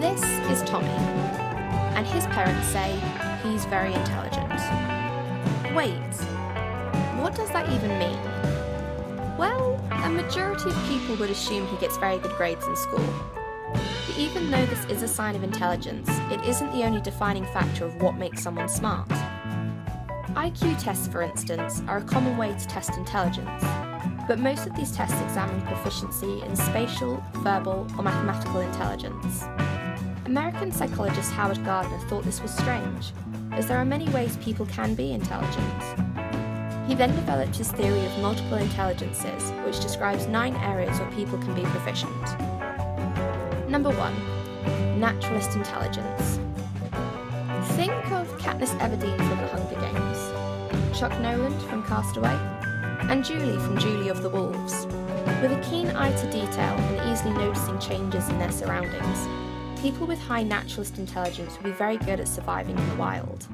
This is Tommy, and his parents say he's very intelligent. Wait, what does that even mean? Well, a majority of people would assume he gets very good grades in school. But even though this is a sign of intelligence, it isn't the only defining factor of what makes someone smart. IQ tests, for instance, are a common way to test intelligence, but most of these tests examine proficiency in spatial, verbal, or mathematical intelligence. American psychologist Howard Gardner thought this was strange, as there are many ways people can be intelligent. He then developed his theory of multiple intelligences, which describes 9 areas where people can be proficient. Number 1. Naturalist intelligence. Think of Katniss Everdeen from The Hunger Games, Chuck Noland from Castaway, and Julie from Julie of the Wolves. With a keen eye to detail and easily noticing changes in their surroundings, people with high naturalist intelligence will be very good at surviving in the wild.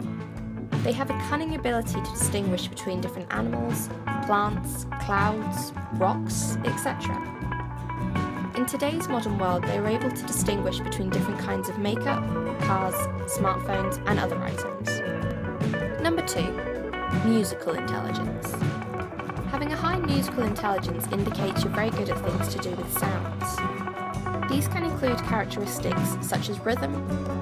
They have a cunning ability to distinguish between different animals, plants, clouds, rocks, etc. In today's modern world, they are able to distinguish between different kinds of makeup, cars, smartphones, and other items. Number 2. Musical intelligence. Having a high musical intelligence indicates you're very good at things to do with sounds. These can include characteristics such as rhythm,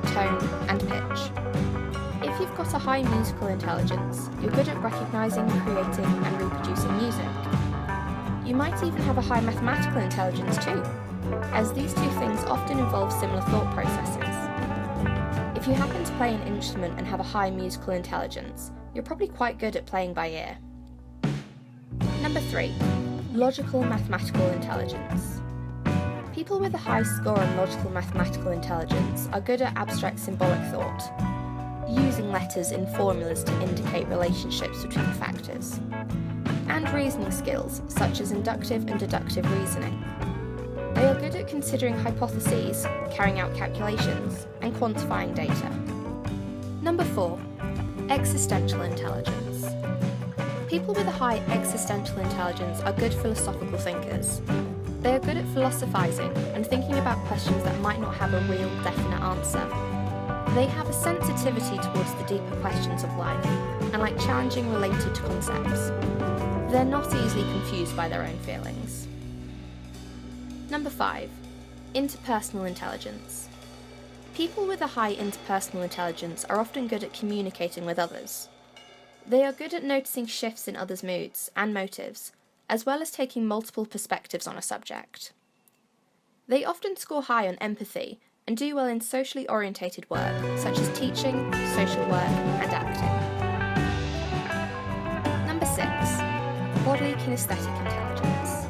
tone, and pitch. If you've got a high musical intelligence, you're good at recognising, creating, and reproducing music. You might even have a high mathematical intelligence too, as these two things often involve similar thought processes. If you happen to play an instrument and have a high musical intelligence, you're probably quite good at playing by ear. Number 3. Logical mathematical intelligence. People with a high score in logical mathematical intelligence are good at abstract symbolic thought, using letters in formulas to indicate relationships between factors, and reasoning skills such as inductive and deductive reasoning. They are good at considering hypotheses, carrying out calculations, and quantifying data. Number 4. Existential intelligence. People with a high existential intelligence are good philosophical thinkers. They are good at philosophizing and thinking about questions that might not have a real, definite answer. They have a sensitivity towards the deeper questions of life and like challenging related concepts. They're not easily confused by their own feelings. Number 5. Interpersonal intelligence. People with a high interpersonal intelligence are often good at communicating with others. They are good at noticing shifts in others' moods and motives, as well as taking multiple perspectives on a subject. They often score high on empathy and do well in socially orientated work, such as teaching, social work, and acting. Number 6. Bodily kinesthetic intelligence.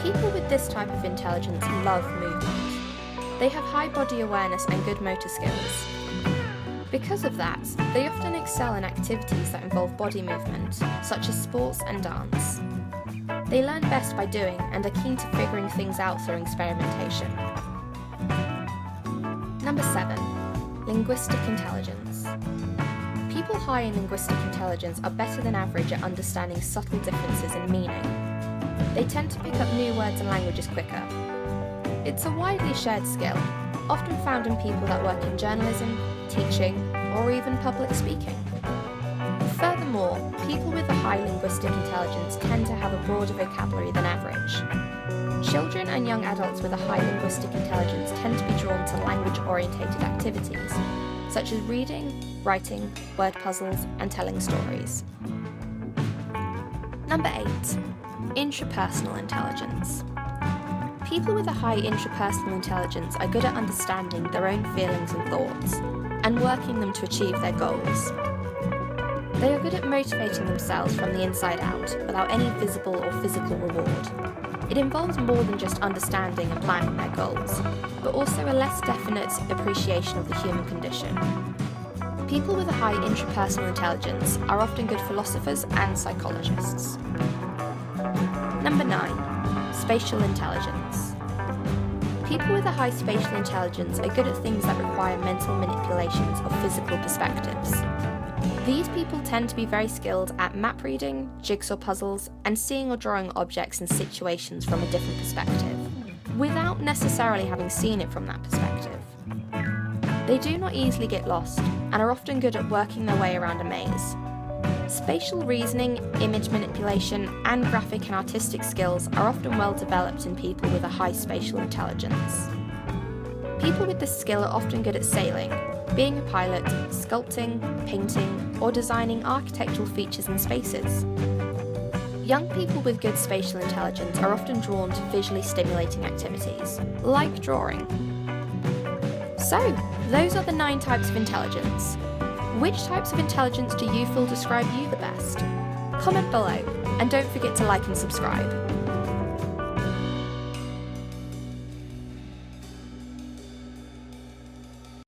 People with this type of intelligence love movement. They have high body awareness and good motor skills. Because of that, they often excel in activities that involve body movement, such as sports and dance. They learn best by doing and are keen to figuring things out through experimentation. Number 7. Linguistic intelligence. People high in linguistic intelligence are better than average at understanding subtle differences in meaning. They tend to pick up new words and languages quicker. It's a widely shared skill, often found in people that work in journalism, teaching, or even public speaking. Furthermore, people with a high linguistic intelligence tend to have a broader vocabulary than average. Children and young adults with a high linguistic intelligence tend to be drawn to language-orientated activities, such as reading, writing, word puzzles, and telling stories. Number 8. Intrapersonal intelligence. People with a high intrapersonal intelligence are good at understanding their own feelings and thoughts, and working them to achieve their goals. They are good at motivating themselves from the inside out without any visible or physical reward. It involves more than just understanding and planning their goals, but also a less definite appreciation of the human condition. People with a high intrapersonal intelligence are often good philosophers and psychologists. Number 9. Spatial intelligence. People with a high spatial intelligence are good at things that require mental manipulations of physical perspectives. These people tend to be very skilled at map reading, jigsaw puzzles, and seeing or drawing objects and situations from a different perspective, without necessarily having seen it from that perspective. They do not easily get lost and are often good at working their way around a maze. Spatial reasoning, image manipulation, and graphic and artistic skills are often well developed in people with a high spatial intelligence. People with this skill are often good at sailing, being a pilot, sculpting, painting, or designing architectural features and spaces. Young people with good spatial intelligence are often drawn to visually stimulating activities, like drawing. So, those are the 9 types of intelligence. Which types of intelligence do you feel describe you the best? Comment below, and don't forget to like and subscribe.